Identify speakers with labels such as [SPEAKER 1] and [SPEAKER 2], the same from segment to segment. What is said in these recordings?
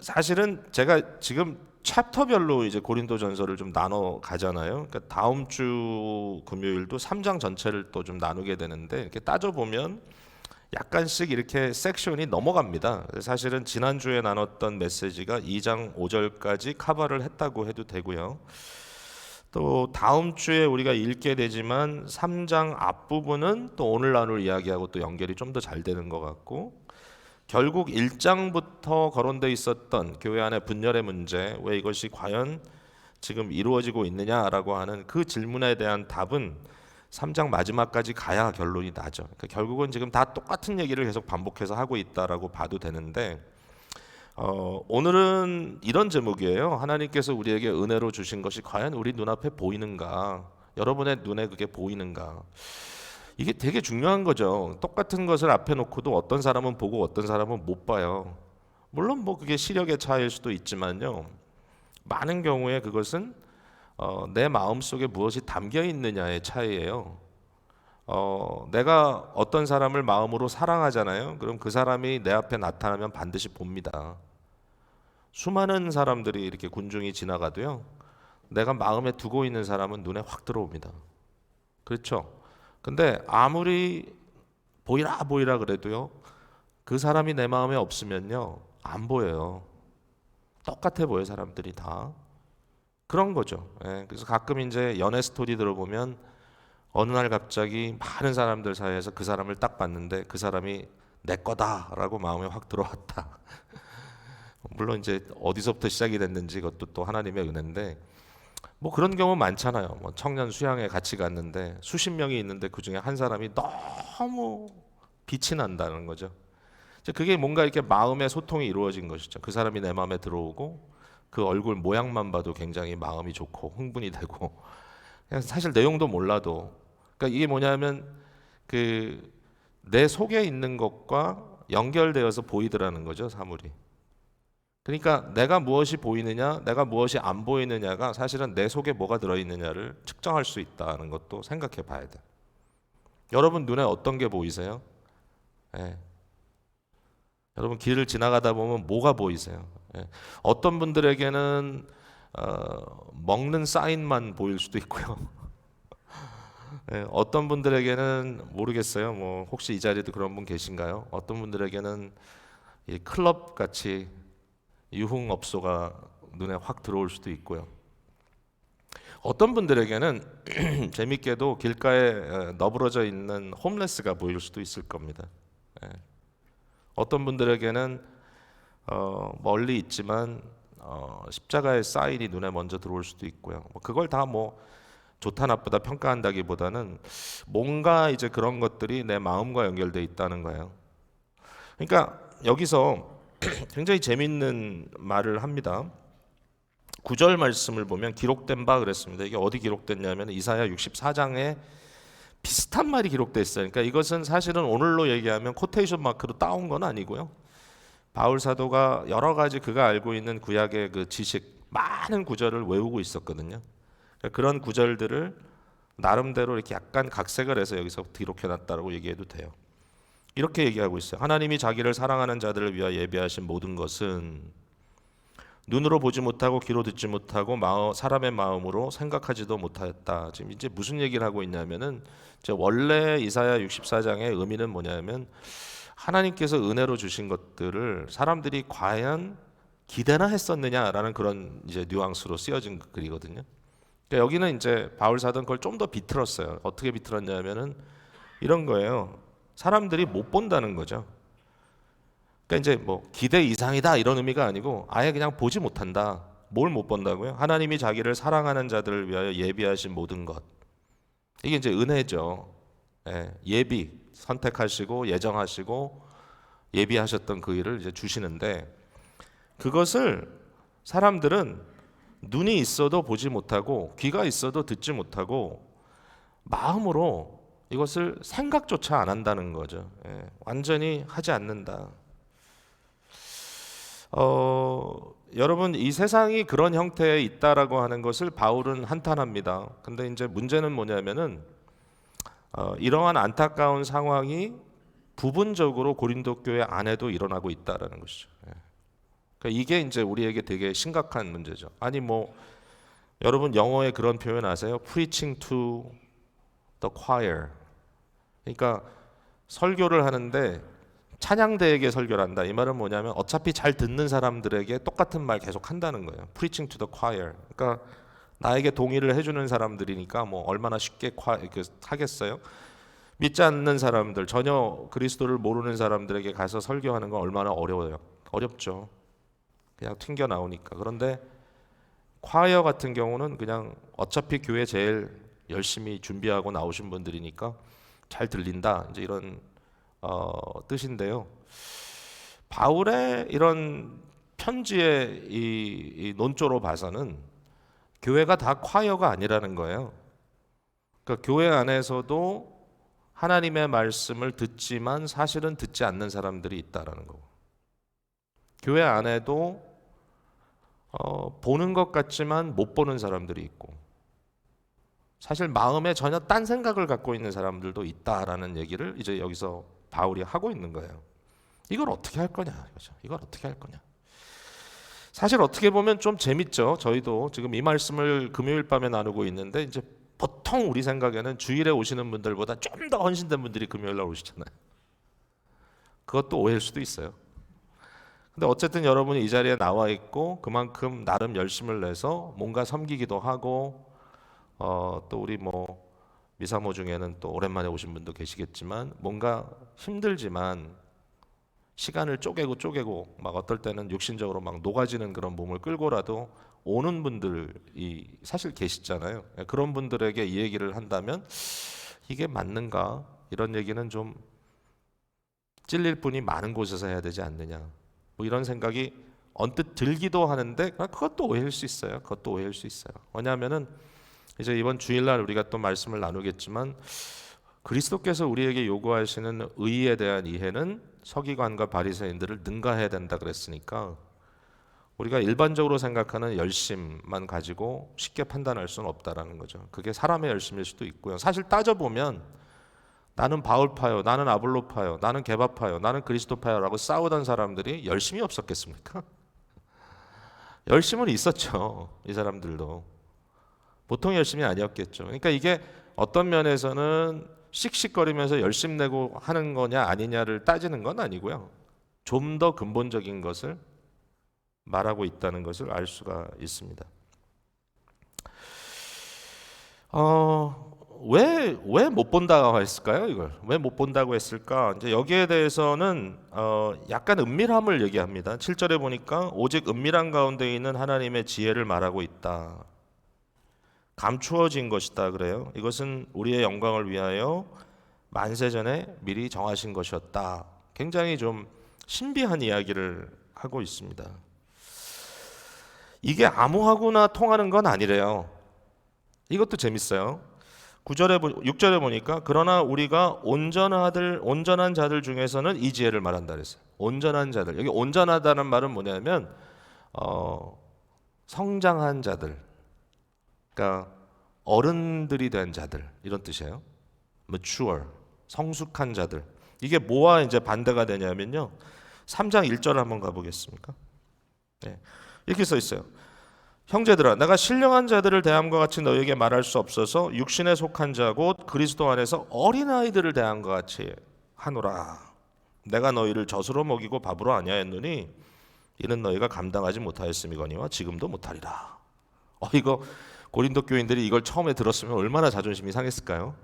[SPEAKER 1] 사실은 제가 지금 챕터별로 이제 고린도전서를 좀 나눠 가잖아요. 그러니까 다음 주 금요일도 3장 전체를 또 좀 나누게 되는데, 이렇게 따져 보면 약간씩 이렇게 섹션이 넘어갑니다. 사실은 지난주에 나눴던 메시지가 2장 5절까지 커버를 했다고 해도 되고요. 또 다음 주에 우리가 읽게 되지만 3장 앞부분은 또 오늘 나눌 이야기하고 또 연결이 좀 더 잘 되는 것 같고, 결국 1장부터 거론되어 있었던 교회 안의 분열의 문제, 왜 이것이 과연 지금 이루어지고 있느냐라고 하는 그 질문에 대한 답은 3장 마지막까지 가야 결론이 나죠. 그러니까 결국은 지금 다 똑같은 얘기를 계속 반복해서 하고 있다라고 봐도 되는데, 오늘은 이런 제목이에요. 하나님께서 우리에게 은혜로 주신 것이 과연 우리 눈앞에 보이는가? 여러분의 눈에 그게 보이는가? 이게 되게 중요한 거죠. 똑같은 것을 앞에 놓고도 어떤 사람은 보고 어떤 사람은 못 봐요. 물론 뭐 그게 시력의 차이일 수도 있지만요. 많은 경우에 그것은 내 마음 속에 무엇이 담겨 있느냐의 차이예요. 내가 어떤 사람을 마음으로 사랑하잖아요. 그럼 그 사람이 내 앞에 나타나면 반드시 봅니다. 수많은 사람들이 이렇게 군중이 지나가도요, 내가 마음에 두고 있는 사람은 눈에 확 들어옵니다. 그렇죠? 근데 아무리 보이라 보이라 그래도요, 그 사람이 내 마음에 없으면요, 안 보여요. 똑같아 보여, 사람들이 다. 그런 거죠. 예, 그래서 가끔 이제 연애 스토리 들어보면 어느 날 갑자기 많은 사람들 사이에서 그 사람을 딱 봤는데 그 사람이 내 거다라고 마음에 확 들어왔다. 물론 이제 어디서부터 시작이 됐는지 그것도 또 하나님의 은혜인데, 뭐 그런 경우 많잖아요. 뭐 청년 수양회 같이 갔는데 수십 명이 있는데 그 중에 한 사람이 너무 빛이 난다는 거죠. 이제 그게 뭔가 이렇게 마음의 소통이 이루어진 것이죠. 그 사람이 내 마음에 들어오고 그 얼굴 모양만 봐도 굉장히 마음이 좋고 흥분이 되고, 그냥 사실 내용도 몰라도, 그러니까 이게 뭐냐면 그 내 속에 있는 것과 연결되어서 보이더라는 거죠, 사물이. 그러니까 내가 무엇이 보이느냐, 내가 무엇이 안 보이느냐가 사실은 내 속에 뭐가 들어있느냐를 측정할 수 있다는 것도 생각해 봐야 돼. 여러분 눈에 어떤 게 보이세요? 예. 여러분 길을 지나가다 보면 뭐가 보이세요? 예. 어떤 분들에게는 먹는 사인만 보일 수도 있고요. 예. 어떤 분들에게는 모르겠어요. 뭐 혹시 이 자리에도 그런 분 계신가요? 어떤 분들에게는 이 클럽 같이 유흥업소가 눈에 확 들어올 수도 있고요. 어떤 분들에게는 재밌게도 길가에 너부러져 있는 홈레스가 보일 수도 있을 겁니다. 예. 어떤 분들에게는 멀리 있지만 십자가의 사인이 눈에 먼저 들어올 수도 있고요. 뭐 그걸 다 뭐 좋다 나쁘다 평가한다기보다는 뭔가 이제 그런 것들이 내 마음과 연결돼 있다는 거예요. 그러니까 여기서 굉장히 재밌는 말을 합니다. 9절 말씀을 보면 기록된 바 그랬습니다. 이게 어디 기록됐냐면 이사야 64장에 비슷한 말이 기록되어 있어요. 그러니까 이것은 사실은 오늘로 얘기하면 코테이션 마크로 따온 건 아니고요. 바울 사도가 여러 가지 그가 알고 있는 구약의 그 지식, 많은 구절을 외우고 있었거든요. 그러니까 그런 구절들을 나름대로 이렇게 약간 각색을 해서 여기서 기록해 놨다고 얘기해도 돼요. 이렇게 얘기하고 있어요. 하나님이 자기를 사랑하는 자들을 위하여 예비하신 모든 것은 눈으로 보지 못하고 귀로 듣지 못하고 사람의 마음으로 생각하지도 못하였다. 지금 이제 무슨 얘기를 하고 있냐면은 원래 이사야 64장의 의미는 뭐냐면 하나님께서 은혜로 주신 것들을 사람들이 과연 기대나 했었느냐라는 그런 이제 뉘앙스로 쓰여진 글이거든요. 그러니까 여기는 이제 바울 사도는 그걸 좀 더 비틀었어요. 어떻게 비틀었냐면은 이런 거예요. 사람들이 못 본다는 거죠. 그러니까 이제 뭐 기대 이상이다 이런 의미가 아니고 아예 그냥 보지 못한다. 뭘 못 본다고요? 하나님이 자기를 사랑하는 자들을 위하여 예비하신 모든 것. 이게 이제 은혜죠. 예, 예비 선택하시고 예정하시고 예비하셨던 그 일을 이제 주시는데, 그것을 사람들은 눈이 있어도 보지 못하고 귀가 있어도 듣지 못하고 마음으로 이것을 생각조차 안 한다는 거죠. 예, 완전히 하지 않는다. 여러분 이 세상이 그런 형태에 있다라고 하는 것을 바울은 한탄합니다. 근데 이제 문제는 뭐냐면은 이러한 안타까운 상황이 부분적으로 고린도 교회 안에도 일어나고 있다라는 것이죠. 예. 그러니까 이게 이제 우리에게 되게 심각한 문제죠. 아니 뭐 여러분 영어에 그런 표현 아세요? Preaching to the choir. 그러니까 설교를 하는데 찬양대에게 설교를 한다. 이 말은 뭐냐면 어차피 잘 듣는 사람들에게 똑같은 말 계속 한다는 거예요. Preaching to the choir. 그러니까 나에게 동의를 해주는 사람들이니까 뭐 얼마나 쉽게 하겠어요? 믿지 않는 사람들, 전혀 그리스도를 모르는 사람들에게 가서 설교하는 건 얼마나 어려워요. 어렵죠. 그냥 튕겨 나오니까. 그런데 콰이어 같은 경우는 그냥 어차피 교회 제일 열심히 준비하고 나오신 분들이니까 잘 들린다. 이제 이런 뜻인데요. 바울의 이런 편지의 이 논조로 봐서는 교회가 다 콰이어가 아니라는 거예요. 그러니까 교회 안에서도 하나님의 말씀을 듣지만 사실은 듣지 않는 사람들이 있다라는 거고, 교회 안에도 보는 것 같지만 못 보는 사람들이 있고, 사실 마음에 전혀 딴 생각을 갖고 있는 사람들도 있다라는 얘기를 이제 여기서 바울이 하고 있는 거예요. 이걸 어떻게 할 거냐, 그렇죠? 이걸 어떻게 할 거냐. 사실 어떻게 보면 좀 재밌죠. 저희도 지금 이 말씀을 금요일 밤에 나누고 있는데 이제 보통 우리 생각에는 주일에 오시는 분들보다 좀 더 헌신된 분들이 금요일 날 오시잖아요. 그것도 오해일 수도 있어요. 근데 어쨌든 여러분이 이 자리에 나와 있고 그만큼 나름 열심을 내서 뭔가 섬기기도 하고, 또 우리 뭐 미사모 중에는 또 오랜만에 오신 분도 계시겠지만 뭔가 힘들지만 시간을 쪼개고 막 어떨 때는 육신적으로 막 녹아지는 그런 몸을 끌고라도 오는 분들이 사실 계시잖아요. 그런 분들에게 이 얘기를 한다면 이게 맞는가? 이런 얘기는 좀 찔릴 분이 많은 곳에서 해야 되지 않느냐. 뭐 이런 생각이 언뜻 들기도 하는데 그것도 오해일 수 있어요. 그것도 오해일 수 있어요. 왜냐하면은 이제 이번 주일날 우리가 또 말씀을 나누겠지만 그리스도께서 우리에게 요구하시는 의에 대한 이해는 서기관과 바리새인들을 능가해야 된다 그랬으니까 우리가 일반적으로 생각하는 열심만 가지고 쉽게 판단할 수는 없다라는 거죠. 그게 사람의 열심일 수도 있고요. 사실 따져보면 나는 바울파요, 나는 아볼로파요, 나는 게바파요, 나는 그리스도파요라고 싸우던 사람들이 열심이 없었겠습니까? 열심은 있었죠. 이 사람들도 보통 열심이 아니었겠죠. 그러니까 이게 어떤 면에서는 씩씩거리면서 열심 내고 하는 거냐 아니냐를 따지는 건 아니고요. 좀 더 근본적인 것을 말하고 있다는 것을 알 수가 있습니다. 왜 못 본다고 했을까요? 이걸 왜 못 본다고 했을까? 이제 여기에 대해서는 약간 은밀함을 얘기합니다. 7절에 보니까 오직 은밀한 가운데 있는 하나님의 지혜를 말하고 있다. 감추어진 것이다 그래요. 이것은 우리의 영광을 위하여 만세전에 미리 정하신 것이었다. 굉장히 좀 신비한 이야기를 하고 있습니다. 이게 아무하고나 통하는 건 아니래요. 이것도 재밌어요. 6절에 보니까 그러나 우리가 온전한 자들 중에서는 이 지혜를 말한다 그랬어요. 온전한 자들. 여기 온전하다는 말은 뭐냐면 성장한 자들. 그러니까 어른들이 된 자들 이런 뜻이에요. mature, 성숙한 자들. 이게 뭐와 이제 반대가 되냐면요. 3장 1절 한번 가보겠습니까? 네. 이렇게 써 있어요. 형제들아, 내가 신령한 자들을 대함과 같이 너희에게 말할 수 없어서 육신에 속한 자 곧 그리스도 안에서 어린아이들을 대함과 같이 하노라. 내가 너희를 젖으로 먹이고 밥으로 아니하였느니 이는 너희가 감당하지 못하였음이거니와 지금도 못하리라. 이거 고린도 교인들이 이걸 처음에 들었으면 얼마나 자존심이 상했을까요?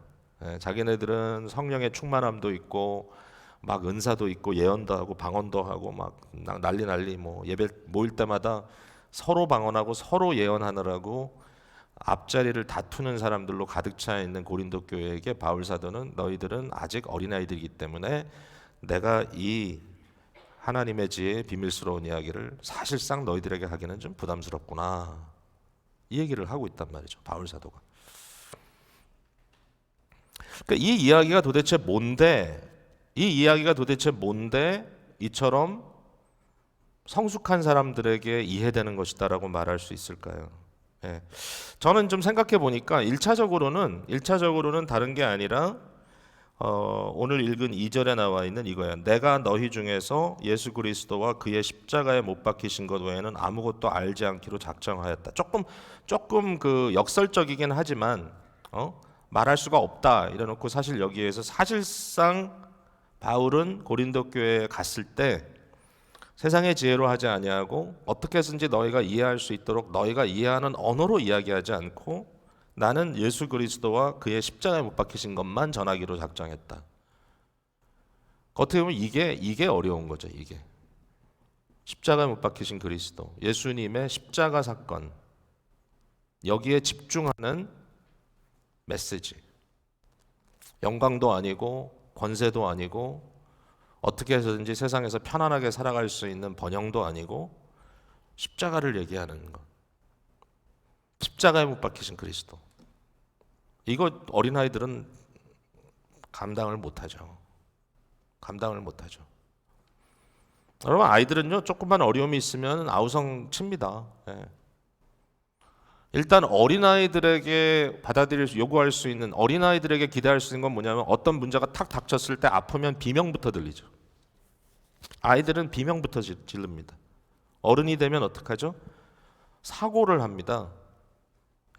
[SPEAKER 1] 자기네들은 성령의 충만함도 있고 막 은사도 있고 예언도 하고 방언도 하고 막 난리 뭐 예배 모일 때마다 서로 방언하고 서로 예언하느라고 앞자리를 다투는 사람들로 가득 차 있는 고린도 교회에게 바울 사도는 너희들은 아직 어린아이들이기 때문에 내가 이 하나님의 지혜의 비밀스러운 이야기를 사실상 너희들에게 하기는 좀 부담스럽구나. 이 얘기를 하고 있단 말이죠. 바울 사도가. 그러니까 이 이야기가 도대체 뭔데 이처럼 성숙한 사람들에게 이해되는 것이다라고 말할 수 있을까요? 예. 저는 좀 생각해 보니까 1차적으로는 다른 게 아니라 오늘 읽은 2절에 나와 있는 이거야. 내가 너희 중에서 예수 그리스도와 그의 십자가에 못 박히신 것 외에는 아무것도 알지 않기로 작정하였다. 조금 그 역설적이긴 하지만 말할 수가 없다 이래놓고, 사실 여기에서 사실상 바울은 고린도 교회에 갔을 때 세상의 지혜로 하지 아니하고 어떻게 해서든지 너희가 이해할 수 있도록 너희가 이해하는 언어로 이야기하지 않고 나는 예수 그리스도와 그의 십자가에 못 박히신 것만 전하기로 작정했다. 어떻게 보면 이게 어려운 거죠. 이게 십자가에 못 박히신 그리스도, 예수님의 십자가 사건, 여기에 집중하는 메시지. 영광도 아니고 권세도 아니고 어떻게 해서든지 세상에서 편안하게 살아갈 수 있는 번영도 아니고 십자가를 얘기하는 것. 십자가에 못 박히신 그리스도. 이거 어린아이들은 감당을 못하죠. 감당을 못하죠. 여러분, 아이들은요 조금만 어려움이 있으면 아우성 칩니다. 예. 일단 어린아이들에게 요구할 수 있는, 어린아이들에게 기대할 수 있는 건 뭐냐면, 어떤 문제가 탁 닥쳤을 때 아프면 비명부터 들리죠. 아이들은 비명부터 지릅니다. 어른이 되면 어떡하죠? 사고를 합니다.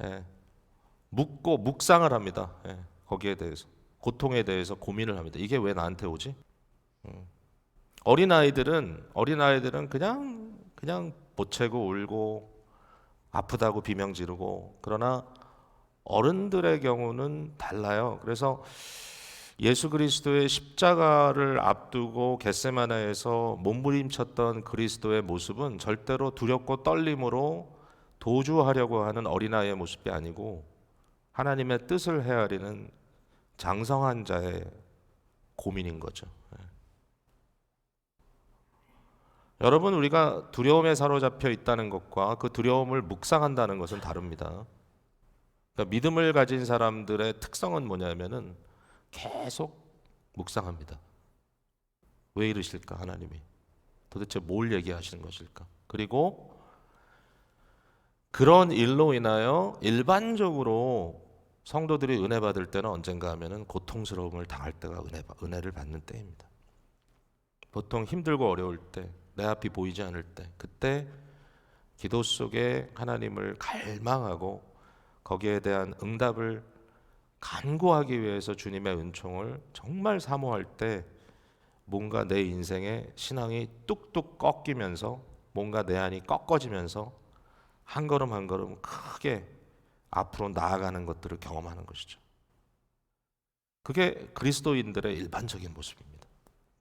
[SPEAKER 1] 예. 묵상을 합니다. 예. 거기에 대해서, 고통에 대해서 고민을 합니다. 이게 왜 나한테 오지? 어린아이들은 그냥 보채고 울고 아프다고 비명 지르고, 그러나 어른들의 경우는 달라요. 그래서 예수 그리스도의 십자가를 앞두고 겟세마네에서 몸부림쳤던 그리스도의 모습은 절대로 두렵고 떨림으로 도주하려고 하는 어린아이의 모습이 아니고 하나님의 뜻을 헤아리는 장성한 자의 고민인 거죠. 여러분, 우리가 두려움에 사로잡혀 있다는 것과 그 두려움을 묵상한다는 것은 다릅니다. 그러니까 믿음을 가진 사람들의 특성은 뭐냐면은 계속 묵상합니다. 왜 이러실까 하나님이? 도대체 뭘 얘기하시는 것일까? 그리고 그런 일로 인하여 일반적으로 성도들이 은혜 받을 때는 언젠가 하면은 고통스러움을 당할 때가 은혜를 받는 때입니다. 보통 힘들고 어려울 때, 내 앞이 보이지 않을 때, 그때 기도 속에 하나님을 갈망하고 거기에 대한 응답을 간구하기 위해서 주님의 은총을 정말 사모할 때 뭔가 내 인생의 신앙이 뚝뚝 꺾이면서, 뭔가 내 안이 꺾어지면서 한 걸음 한 걸음 크게 앞으로 나아가는 것들을 경험하는 것이죠. 그게 그리스도인들의 일반적인 모습입니다.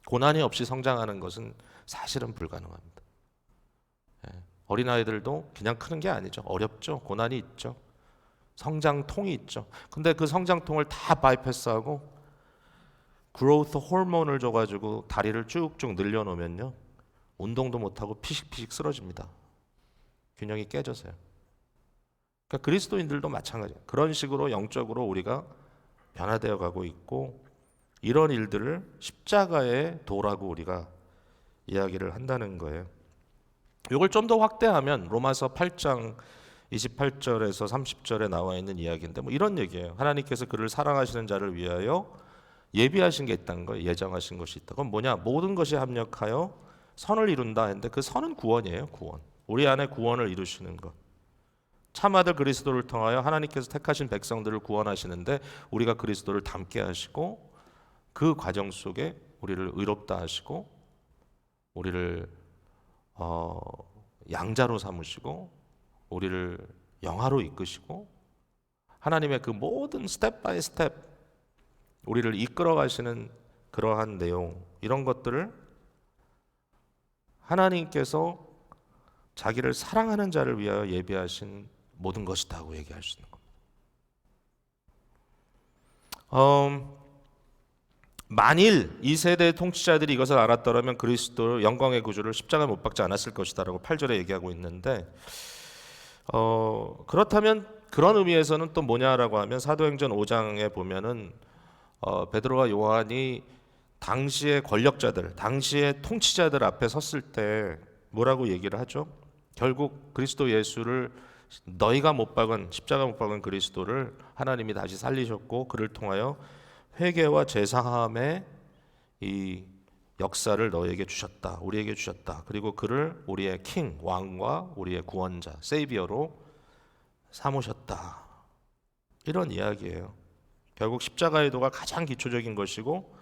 [SPEAKER 1] 고난이 없이 성장하는 것은 사실은 불가능합니다. 어린아이들도 그냥 크는 게 아니죠. 어렵죠. 고난이 있죠. 성장통이 있죠. 근데 그 성장통을 다 바이패스하고 그로우스 호르몬을 줘가지고 다리를 쭉쭉 늘려놓으면요, 운동도 못하고 피식피식 쓰러집니다. 균형이 깨져서요. 그러니까 그리스도인들도 마찬가지예요. 그런 식으로 영적으로 우리가 변화되어 가고 있고, 이런 일들을 십자가의 도라고 우리가 이야기를 한다는 거예요. 이걸 좀 더 확대하면 로마서 8장 28절에서 30절에 나와 있는 이야기인데, 뭐 이런 얘기예요. 하나님께서 그를 사랑하시는 자를 위하여 예비하신 게 있다는 거예요. 예정하신 것이 있다. 그건 뭐냐? 모든 것이 합력하여 선을 이룬다 했는데, 그 선은 구원이에요. 구원. 우리 안에 구원을 이루시는 것. 참아들 그리스도를 통하여 하나님께서 택하신 백성들을 구원하시는데, 우리가 그리스도를 닮게 하시고 그 과정 속에 우리를 의롭다 하시고 우리를 양자로 삼으시고 우리를 영화로 이끄시고 하나님의 그 모든 스텝 바이 스텝 우리를 이끌어 가시는 그러한 내용, 이런 것들을 하나님께서 자기를 사랑하는 자를 위하여 예비하신 모든 것이다고 얘기할 수 있는 겁니다. 만일 이 세대의 통치자들이 이것을 알았더라면 그리스도 영광의 구주를 십자가에 못 박지 않았을 것이다라고 8절에 얘기하고 있는데, 그렇다면 그런 의미에서는 또 뭐냐라고 하면 사도행전 5장에 보면은 베드로와 요한이 당시의 권력자들, 당시의 통치자들 앞에 섰을 때 뭐라고 얘기를 하죠? 결국 그리스도 예수를, 너희가 못 박은, 십자가 못 박은 그리스도를 하나님이 다시 살리셨고 그를 통하여 회개와 제사함의 이 역사를 너에게 주셨다. 우리에게 주셨다. 그리고 그를 우리의 킹, 왕과 우리의 구원자, 세이비어로 삼으셨다. 이런 이야기예요. 결국 십자가의 도가 가장 기초적인 것이고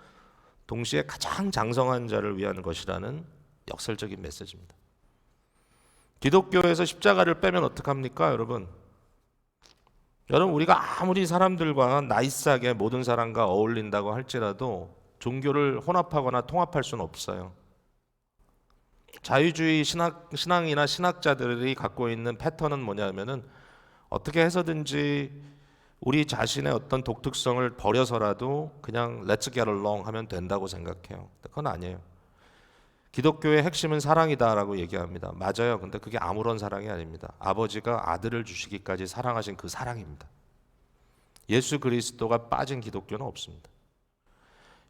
[SPEAKER 1] 동시에 가장 장성한 자를 위한 것이라는 역설적인 메시지입니다. 기독교에서 십자가를 빼면 어떡합니까, 여러분? 여러분, 우리가 아무리 사람들과 나이스하게 모든 사람과 어울린다고 할지라도 종교를 혼합하거나 통합할 수는 없어요. 자유주의 신앙이나 신학자들이 갖고 있는 패턴은 뭐냐면은 어떻게 해서든지 우리 자신의 어떤 독특성을 버려서라도 그냥 let's get along 하면 된다고 생각해요. 그건 아니에요. 기독교의 핵심은 사랑이다라고 얘기합니다. 맞아요. 근데 그게 아무런 사랑이 아닙니다. 아버지가 아들을 주시기까지 사랑하신 그 사랑입니다. 예수 그리스도가 빠진 기독교는 없습니다.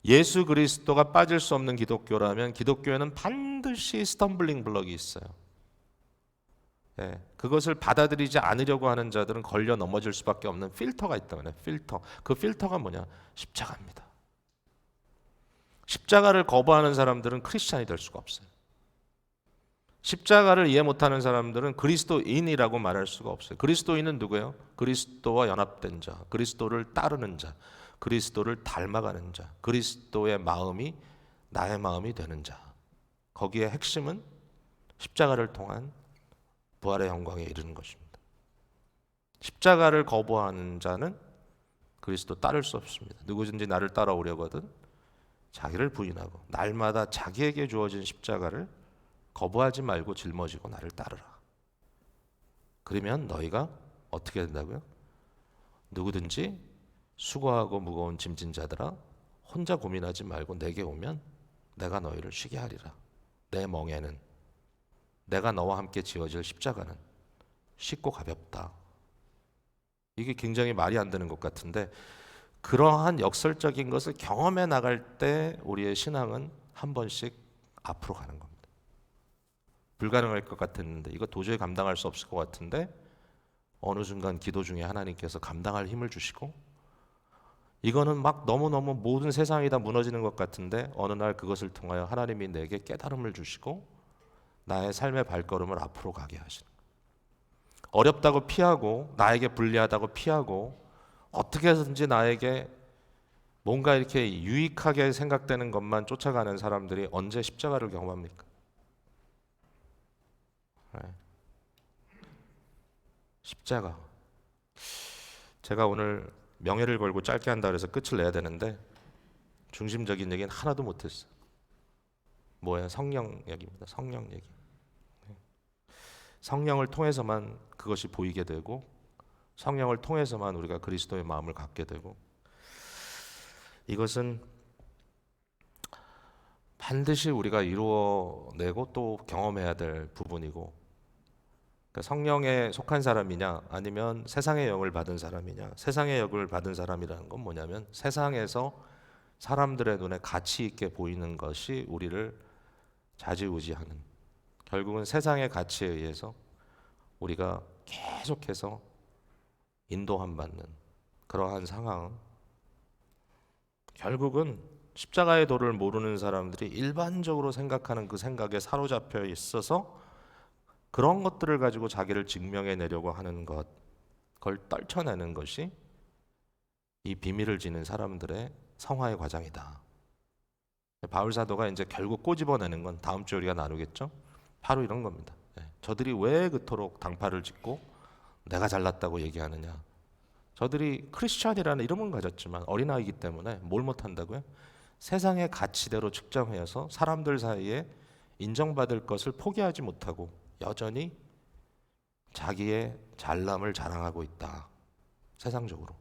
[SPEAKER 1] 예수 그리스도가 빠질 수 없는 기독교라면 기독교에는 반드시 스텀블링 블럭이 있어요. 예, 그것을 받아들이지 않으려고 하는 자들은 걸려 넘어질 수밖에 없는 필터가 있다고요. 필터. 그 필터가 뭐냐? 십자가입니다. 십자가를 거부하는 사람들은 크리스찬이 될 수가 없어요. 십자가를 이해 못하는 사람들은 그리스도인이라고 말할 수가 없어요. 그리스도인은 누구예요? 그리스도와 연합된 자, 그리스도를 따르는 자, 그리스도를 닮아가는 자, 그리스도의 마음이 나의 마음이 되는 자. 거기에 핵심은 십자가를 통한 부활의 영광에 이르는 것입니다. 십자가를 거부하는 자는 그리스도 따를 수 없습니다. 누구든지 나를 따라오려거든 자기를 부인하고 날마다 자기에게 주어진 십자가를 거부하지 말고 짊어지고 나를 따르라. 그러면 너희가 어떻게 된다고요? 누구든지 수고하고 무거운 짐진 자들아 혼자 고민하지 말고 내게 오면 내가 너희를 쉬게 하리라. 내 멍에는 내가 너와 함께 지어질 십자가는 쉽고 가볍다. 이게 굉장히 말이 안 되는 것 같은데 그러한 역설적인 것을 경험해 나갈 때 우리의 신앙은 한 번씩 앞으로 가는 겁니다. 불가능할 것 같았는데 이거 도저히 감당할 수 없을 것 같은데 어느 순간 기도 중에 하나님께서 감당할 힘을 주시고 이거는 막 너무너무 모든 세상이 다 무너지는 것 같은데 어느 날 그것을 통하여 하나님이 내게 깨달음을 주시고 나의 삶의 발걸음을 앞으로 가게 하시는 거예요. 어렵다고 피하고 나에게 불리하다고 피하고 어떻게 해서든지 나에게 뭔가 이렇게 유익하게 생각되는 것만 쫓아가는 사람들이 언제 십자가를 경험합니까? 네. 십자가. 제가 오늘 명예를 걸고 짧게 한다 그래서 끝을 내야 되는데 중심적인 얘기는 하나도 못했어요. 뭐예요? 성령 얘기입니다. 성령 얘기. 성령을 통해서만 그것이 보이게 되고 성령을 통해서만 우리가 그리스도의 마음을 갖게 되고 이것은 반드시 우리가 이루어내고 또 경험해야 될 부분이고 그러니까 성령에 속한 사람이냐 아니면 세상의 영을 받은 사람이냐 세상의 영을 받은 사람이라는 건 뭐냐면 세상에서 사람들의 눈에 가치 있게 보이는 것이 우리를 좌지우지하는 결국은 세상의 가치에 의해서 우리가 계속해서 인도함 받는 그러한 상황 결국은 십자가의 도를 모르는 사람들이 일반적으로 생각하는 그 생각에 사로잡혀 있어서 그런 것들을 가지고 자기를 증명해내려고 하는 것 그걸 떨쳐내는 것이 이 비밀을 지닌 사람들의 성화의 과정이다. 바울 사도가 이제 결국 꼬집어내는 건 다음 주에 우리가 나누겠죠? 바로 이런 겁니다. 저들이 왜 그토록 당파를 짓고 내가 잘났다고 얘기하느냐? 저들이 크리스천이라는 이름은 가졌지만 어린아이이기 때문에 뭘 못한다고요? 세상의 가치대로 측정해서 사람들 사이에 인정받을 것을 포기하지 못하고 여전히 자기의 잘남을 자랑하고 있다. 세상적으로.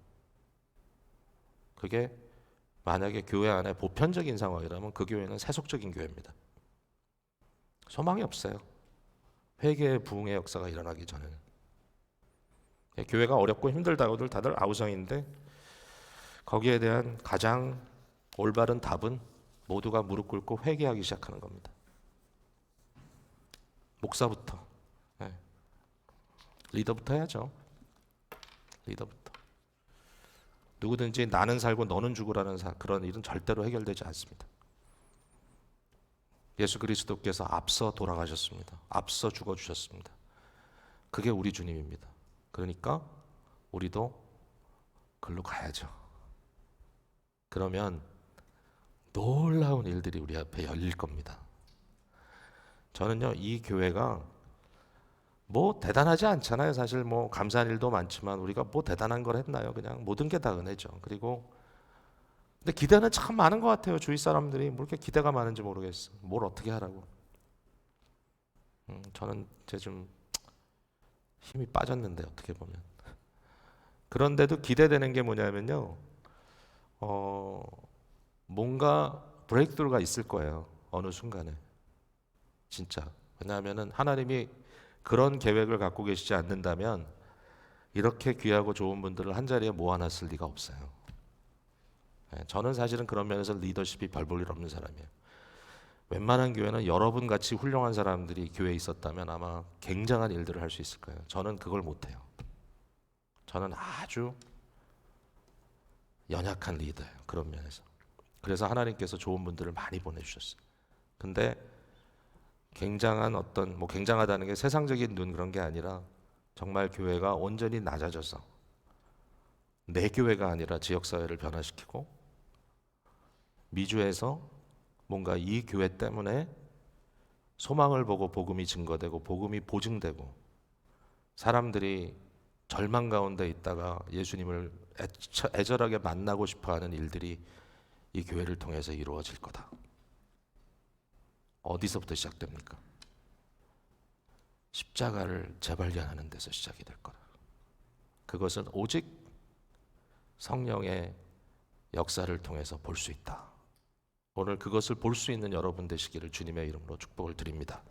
[SPEAKER 1] 그게 만약에 교회 안에 보편적인 상황이라면 그 교회는 세속적인 교회입니다. 소망이 없어요. 회개의 부흥의 역사가 일어나기 전에는. 교회가 어렵고 힘들다고들 다들 아우성인데 거기에 대한 가장 올바른 답은 모두가 무릎 꿇고 회개하기 시작하는 겁니다. 목사부터. 리더부터 해야죠. 리더부터. 누구든지 나는 살고 너는 죽으라는 그런 일은 절대로 해결되지 않습니다. 예수 그리스도께서 앞서 돌아가셨습니다. 앞서 죽어주셨습니다. 그게 우리 주님입니다. 그러니까 우리도 글로 가야죠. 그러면 놀라운 일들이 우리 앞에 열릴 겁니다. 저는요, 이 교회가 뭐 대단하지 않잖아요. 사실 뭐 감사한 일도 많지만 우리가 뭐 대단한 걸 했나요? 그냥 모든 게 다 은혜죠. 그리고 근데 기대는 참 많은 것 같아요. 주위 사람들이 뭐 이렇게 기대가 많은지 모르겠어. 뭘 어떻게 하라고. 저는 이제 좀 힘이 빠졌는데 어떻게 보면. 그런데도 기대되는 게 뭐냐면요. 뭔가 브레이크스루가 있을 거예요. 어느 순간에. 진짜. 왜냐하면은 하나님이 그런 계획을 갖고 계시지 않는다면 이렇게 귀하고 좋은 분들을 한 자리에 모아놨을 리가 없어요. 저는 사실은 그런 면에서 리더십이 별 볼 일 없는 사람이에요. 웬만한 교회는 여러분 같이 훌륭한 사람들이 교회에 있었다면 아마 굉장한 일들을 할 수 있을 거예요. 저는 그걸 못해요. 저는 아주 연약한 리더예요. 그런 면에서. 그래서 하나님께서 좋은 분들을 많이 보내주셨어요. 근데 굉장한 어떤 뭐 굉장하다는 게 세상적인 눈 그런 게 아니라 정말 교회가 온전히 낮아져서 내 교회가 아니라 지역사회를 변화시키고 미주에서 뭔가 이 교회 때문에 소망을 보고 복음이 증거되고 복음이 보증되고 사람들이 절망 가운데 있다가 예수님을 애절하게 만나고 싶어하는 일들이 이 교회를 통해서 이루어질 거다. 어디서부터 시작됩니까? 십자가를 재발견하는 데서 시작이 될 거다. 그것은 오직 성령의 역사를 통해서 볼 수 있다. 오늘 그것을 볼 수 있는 여러분 되시기를 주님의 이름으로 축복을 드립니다.